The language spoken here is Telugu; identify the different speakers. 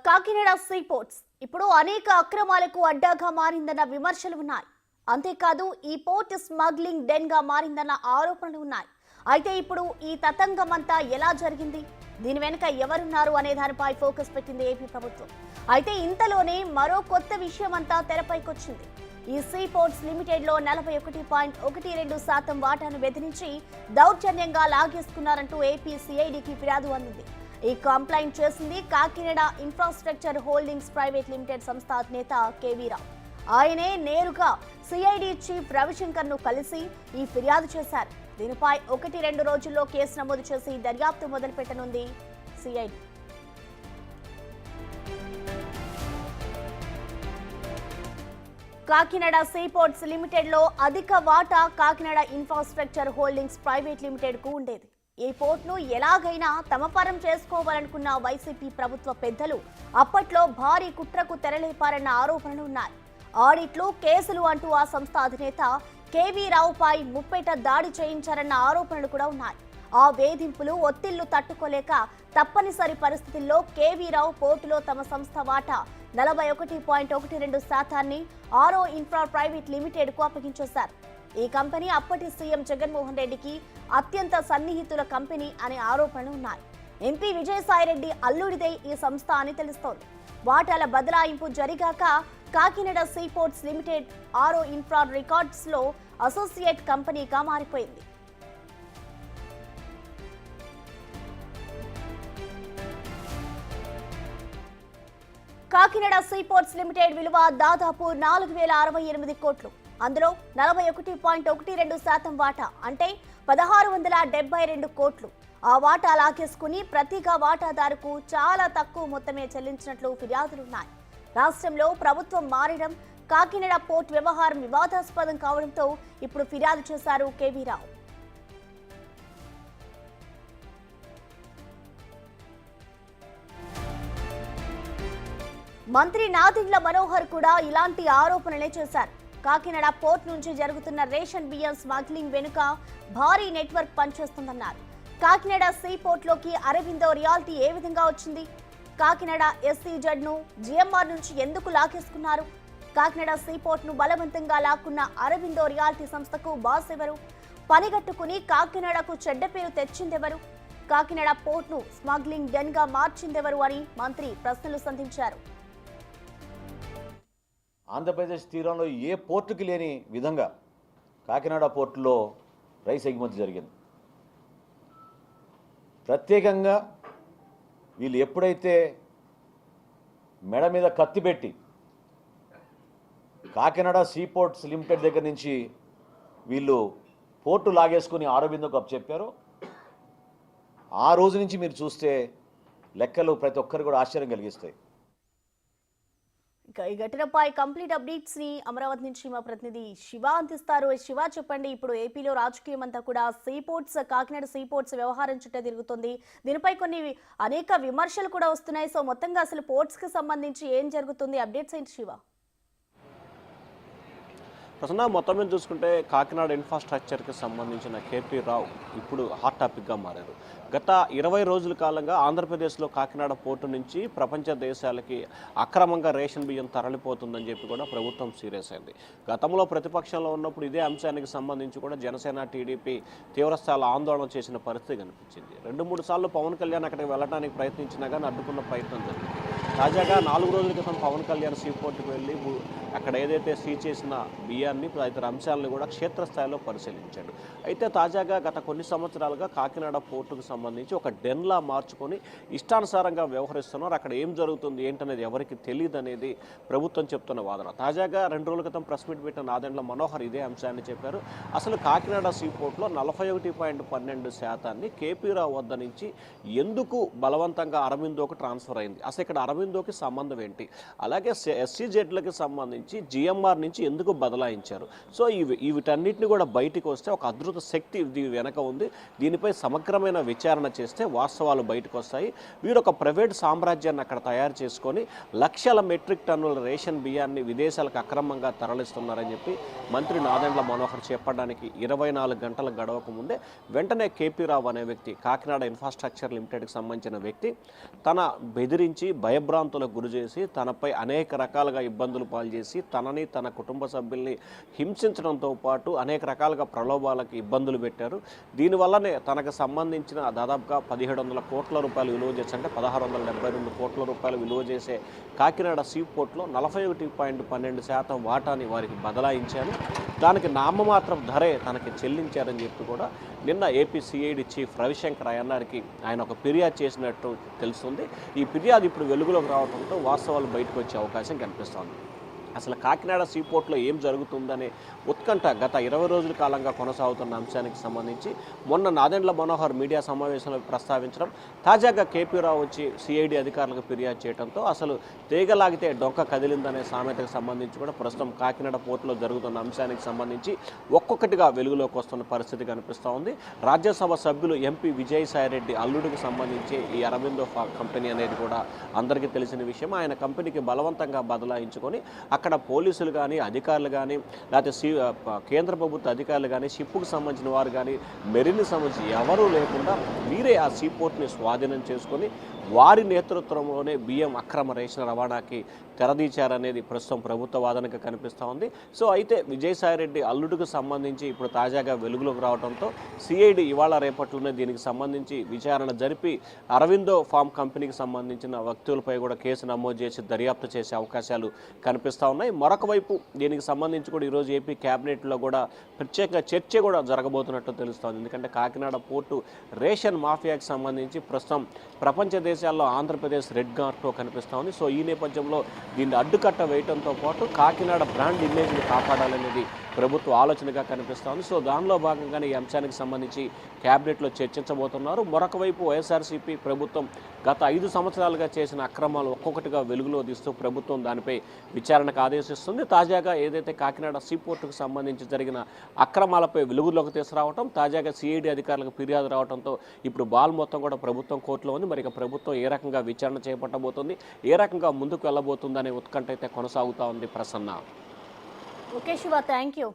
Speaker 1: కాకినాడ సీ పోర్ట్స్ ఇప్పుడు అనేక అక్రమాలకు అడ్డాగా మారిందన్న విమర్శలు ఉన్నాయి. అంతేకాదు ఈ పోర్ట్ స్మగ్లింగ్ డెన్ గా మారిందన్న ఆరోపణలు ఉన్నాయి. అయితే ఇప్పుడు ఈ తతంగమంతా ఎలా జరిగింది, దీని వెనుక ఎవరున్నారు అనే దానిపై ఫోకస్ పెట్టింది ఏపీ ప్రభుత్వం. అయితే ఇంతలోనే మరో కొత్త విషయం అంతా తెరపైకొచ్చింది. ఈ సీ పోర్ట్స్ లిమిటెడ్ లో 41.12% వాటాను బెదిరించి దౌర్జన్యంగా లాగేసుకున్నారంటూ ఏపీ సిఐడికి ఫిర్యాదు అందింది. ఈ కంప్లైంట్ చేసింది Kakinada infrastructure holdings private limited సంస్థ అధినేత కేవీ రావు. ఆయనే నేరుగా సిఐడి చీఫ్ రవిశంకర్ ను కలిసి ఈ ఫిర్యాదు చేశారు. దీనిపై 1-2 రోజుల్లో కేసు నమోదు చేసి దర్యాప్తు మొదలుపెట్టనుంది CID. Kakinada sea ports limited లో అధిక వాటా Kakinada infrastructure holdings private limited కు ఉండేది. ఈ పోర్ట్ను ఎలాగైనా తమ పరం చేసుకోవాలనుకున్న వైసీపీ ప్రభుత్వ పెద్దలు అప్పట్లో భారీ కుట్రకు తెరలేపారన్న ఆరోపణలు ఉన్నాయి. ఆడిట్లు, కేసులు అంటూ ఆ సంస్థ అధినేత కేవీ రావుపై ముప్పేట దాడి చేయించారన్న ఆరోపణలు కూడా ఉన్నాయి. ఆ వేధింపులు, ఒత్తిళ్లు తట్టుకోలేక తప్పనిసరి పరిస్థితుల్లో కేవీ రావు పోర్టులో తమ సంస్థ వాటా 41.12% ఆరో ఇన్ఫ్రా ప్రైవేట్ లిమిటెడ్ కు అప్పగించేశారు. ఈ కంపెనీ అప్పటి సీఎం జగన్మోహన్ రెడ్డికి అత్యంత సన్నిహితుల కంపెనీ అనే ఆరోపణలు ఉన్నాయి. ఎంపీ విజయసాయిరెడ్డి అల్లుడిదే ఈ సంస్థ అని తెలుస్తోంది. వాటాల బదలాయింపు జరిగాక కాకినాడ సీ పోర్ట్స్ లిమిటెడ్ ఆరో ఇన్ఫ్రా రికార్డ్స్ లో అసోసియేట్ కంపెనీగా మారిపోయింది. కాకినాడ సీ పోర్ట్స్ లిమిటెడ్ విలువ దాదాపు 4,068 కోట్లు. అందులో 41.12% వాటా అంటే 1,672 కోట్లు. ఆ వాటా లాగేసుకుని ప్రతిగా వాటాదారుకు చాలా తక్కువ మొత్తమే చెల్లించినట్లు ఫిర్యాదులున్నాయి. రాష్ట్రంలో ప్రభుత్వం మారడం, కాకినాడ పోర్ట్ వ్యవహారం వివాదాస్పదం కావడంతో ఇప్పుడు ఫిర్యాదు చేశారు కేవీ రావు. మంత్రి నాదెండ్ల మనోహర్ కూడా ఇలాంటి ఆరోపణలే చేశారు. కాకినాడ పోర్ట్ నుంచి జరుగుతున్న రేషన్ బియ్యం స్మగ్లింగ్ వెనుక భారీ నెట్వర్క్ పనిచేస్తుందన్నారు. కాకినాడ సీ పోర్ట్ లోకి అరవిందో రియాల్టీ ఏ విధంగా వచ్చింది? కాకినాడ ఎస్సీజెడ్ ను జిఎంఆర్ నుంచి ఎందుకు లాగేసుకున్నారు? కాకినాడ సీ పోర్ట్ ను బలవంతంగా లాక్కున్న అరవిందో రియాల్టీ సంస్థకు బాస్ ఎవరు? పనిగట్టుకుని కాకినాడకు చెడ్డ పేరు తెచ్చిందెవరు? కాకినాడ పోర్ట్ ను స్మగ్లింగ్ డెన్ గా మార్చిందెవరు అని మంత్రి ప్రశ్నలు సంధించారు.
Speaker 2: ఆంధ్రప్రదేశ్ తీరంలో ఏ పోర్టుకి లేని విధంగా కాకినాడ పోర్టులో రైస్ ఎగుమతి జరిగింది. ప్రత్యేకంగా వీళ్ళు ఎప్పుడైతే మెడ మీద కత్తి పెట్టి కాకినాడ సీ పోర్ట్స్ లిమిటెడ్ దగ్గర నుంచి వీళ్ళు పోర్టు లాగేసుకుని అరవిందోకు అప్పచెప్పారో ఆ రోజు నుంచి మీరు చూస్తే లెక్కలు ప్రతి ఒక్కరు కూడా ఆశ్చర్యం కలిగిస్తాయి.
Speaker 1: ఈ ఘటనపై కంప్లీట్ అప్డేట్స్ ని అమరావతి నుంచి మా ప్రతినిధి శివ అందిస్తారు. శివ, చెప్పండి, ఇప్పుడు ఏపీలో రాజకీయం అంతా కూడా see ports, Kakinada sea ports వ్యవహారం చుట్టే తిరుగుతుంది. దీనిపై అనేక విమర్శలు కూడా వస్తున్నాయి. సో మొత్తంగా అసలు పోర్ట్స్ కి సంబంధించి ఏం జరుగుతుంది? అప్డేట్స్ ఏంటి శివ?
Speaker 3: ప్రసన్న, మొత్తం మీద చూసుకుంటే కాకినాడ ఇన్ఫ్రాస్ట్రక్చర్కి సంబంధించిన కేపీ రావు ఇప్పుడు హాట్ టాపిక్గా మారారు. గత 20 రోజుల కాలంగా ఆంధ్రప్రదేశ్లో కాకినాడ పోర్టు నుంచి ప్రపంచ దేశాలకి అక్రమంగా రేషన్ బియ్యం తరలిపోతుందని చెప్పి కూడా ప్రభుత్వం సీరియస్ అయింది. గతంలో ప్రతిపక్షంలో ఉన్నప్పుడు ఇదే అంశానికి సంబంధించి కూడా జనసేన, టీడీపీ తీవ్రస్థాయిలో ఆందోళన చేసిన పరిస్థితి కనిపించింది. 2-3 సార్లు పవన్ కళ్యాణ్ అక్కడికి వెళ్ళడానికి ప్రయత్నించినా కానీ అడ్డుకున్న ప్రయత్నం జరిగింది. తాజాగా 4 రోజుల క్రితం పవన్ కళ్యాణ్ సీ పోర్టుకు వెళ్ళి అక్కడ ఏదైతే సీజ్ చేసిన బియ్యాన్ని, తదితర అంశాలను కూడా క్షేత్రస్థాయిలో పరిశీలించాడు. అయితే తాజాగా గత కొన్ని సంవత్సరాలుగా కాకినాడ పోర్టుకు సంబంధించి ఒక డెన్లా మార్చుకొని ఇష్టానుసారంగా వ్యవహరిస్తున్నారు. అక్కడ ఏం జరుగుతుంది ఏంటనేది ఎవరికి తెలియదు అనేది ప్రభుత్వం చెప్తున్న వాదన. తాజాగా 2 రోజుల క్రితం ప్రెస్ మీట్ పెట్టిన నాదెండ్ల మనోహర్ ఇదే అంశాన్ని చెప్పారు. అసలు కాకినాడ సీ పోర్టులో 41.12% కేపీ రావు వద్ద నుంచి ఎందుకు బలవంతంగా అరవిందోకి ట్రాన్స్ఫర్ అయింది? అసలు ఇక్కడ అరవిందోకి సంబంధం ఏంటి? అలాగే ఎస్సీజెడ్లకి సంబంధించి జిఎంఆర్ నుంచి ఎందుకు బదలాయించారు? సో వీటన్నిటిని కూడా బయటికి వస్తే ఒక అద్భుత శక్తి దీని వెనక ఉంది. దీనిపై సమగ్రమైన విచారణ చేస్తే వాస్తవాలు బయటకు వస్తాయి. వీరు ఒక ప్రైవేట్ సామ్రాజ్యాన్ని అక్కడ తయారు చేసుకొని లక్షల మెట్రిక్ టన్నుల రేషన్ బియ్యాన్ని విదేశాలకు అక్రమంగా తరలిస్తున్నారని చెప్పి మంత్రి నాదెండ్ల మనోహర్ చెప్పడానికి 24 గంటల గడవక ముందే వెంటనే కేపీ రావు అనే వ్యక్తి, కాకినాడ ఇన్ఫ్రాస్ట్రక్చర్ లిమిటెడ్కి సంబంధించిన వ్యక్తి, తన బెదిరించి భయభ్రాంతులకు భయభ్రాంతులకు గురి చేసి తనపై అనేక రకాలుగా ఇబ్బందులు పాల్చేసి తనని తన కుటుంబ సభ్యుల్ని హింసించడంతో పాటు అనేక రకాలుగా ప్రలోభాలకు ఇబ్బందులు పెట్టారు. దీనివల్లనే తనకు సంబంధించిన దాదాపుగా 1700 కోట్ల రూపాయలు విలువ చేసి అంటే 1672 కోట్ల రూపాయలు విలువ చేసే కాకినాడ సీ పోర్ట్లో 41.12% వాటాని వారికి బదలాయించారు. దానికి నామమాత్రం ధరే తనకి చెల్లించారని చెప్పి కూడా నిన్న ఏపీ సిఐడి చీఫ్ రవిశంకర్ అయ్యన్నారికి ఆయన ఒక ఫిర్యాదు చేసినట్టు తెలుస్తుంది. ఈ ఫిర్యాదు ఇప్పుడు వెలుగులోకి రావడంతో వాస్తవాలు బయటకు వచ్చే అవకాశం కనిపిస్తోంది. అసలు కాకినాడ సీపోర్ట్లో ఏం జరుగుతుందనే ఉత్కంఠ గత 20 రోజుల కాలంగా కొనసాగుతున్న అంశానికి సంబంధించి మొన్న నాదెండ్ల మనోహర్ మీడియా సమావేశంలో ప్రస్తావించడం, తాజాగా కేపీ రావు వచ్చి సిఐడి అధికారులకు ఫిర్యాదు చేయడంతో అసలు తీగలాగితే డొంక కదిలిందనే సామెతకు సంబంధించి కూడా ప్రస్తుతం కాకినాడ పోర్టులో జరుగుతున్న అంశానికి సంబంధించి ఒక్కొక్కటిగా వెలుగులోకి వస్తున్న పరిస్థితి కనిపిస్తూ ఉంది. రాజ్యసభ సభ్యులు ఎంపీ విజయసాయిరెడ్డి అల్లుడికి సంబంధించి ఈ అరబిందో కంపెనీ అనేది కూడా అందరికీ తెలిసిన విషయం. ఆయన కంపెనీకి బలవంతంగా బదలాయించుకొని అక్కడ పోలీసులు కానీ అధికారులు కానీ లేకపోతే కేంద్ర ప్రభుత్వ అధికారులు కానీ షిప్కు సంబంధించిన వారు కానీ మెరీన్కి సంబంధించి ఎవరూ లేకుండా వీరే ఆ సీ పోర్ట్ని స్వాధీనం చేసుకొని వారి నేతృత్వంలోనే బియ్యం అక్రమ రేషన్ రవాణాకి తెరదీచారనేది ప్రస్తుతం ప్రభుత్వ వాదనగా కనిపిస్తూ ఉంది. సో అయితే విజయసాయిరెడ్డి అల్లుడికి సంబంధించి ఇప్పుడు తాజాగా వెలుగులోకి రావడంతో సిఐడి ఇవాళ రేపట్లోనే దీనికి సంబంధించి విచారణ జరిపి అరవిందో ఫార్మ్ కంపెనీకి సంబంధించిన వ్యక్తులపై కూడా కేసు నమోదు చేసి దర్యాప్తు చేసే అవకాశాలు కనిపిస్తూ ఉన్నాయి. మరొక వైపు దీనికి సంబంధించి కూడా ఈరోజు ఏపీ క్యాబినెట్లో కూడా ప్రత్యేక చర్చ కూడా జరగబోతున్నట్టు తెలుస్తోంది. ఎందుకంటే కాకినాడ పోర్టు రేషన్ మాఫియాకి సంబంధించి ప్రస్తుతం ప్రపంచ దేశాల్లో ఆంధ్రప్రదేశ్ రెడ్ కార్డ్తో కనిపిస్తూ ఉంది. సో ఈ నేపథ్యంలో దీన్ని అడ్డుకట్ట వేయడంతో పాటు కాకినాడ బ్రాండ్ ఇమేజ్ని కాపాడాలనేది ప్రభుత్వ ఆలోచనగా కనిపిస్తూ ఉంది. సో దానిలో భాగంగానే ఈ అంశానికి సంబంధించి క్యాబినెట్లో చర్చించబోతున్నారు. మరొక వైపు వైఎస్ఆర్సీపీ ప్రభుత్వం గత 5 సంవత్సరాలుగా చేసిన అక్రమాలు ఒక్కొక్కటిగా వెలుగులో తీస్తూ ప్రభుత్వం దానిపై విచారణకు ఆదేశిస్తుంది. తాజాగా ఏదైతే కాకినాడ సీ పోర్టుకు సంబంధించి జరిగిన అక్రమాలపై వెలుగులోకి తీసుకురావడం, తాజాగా సిఐడి అధికారులకు ఫిర్యాదు రావడంతో ఇప్పుడు బాల్ మొత్తం కూడా ప్రభుత్వం కోర్టులో ఉంది. మరి ఇక ప్రభుత్వం ఏ రకంగా విచారణ చేపట్టబోతుంది, ఏ రకంగా ముందుకు వెళ్ళబోతుందనే ఉత్కంఠ అయితే కొనసాగుతూ ఉంది. Prasanna.
Speaker 1: Okay Shiva, thank you.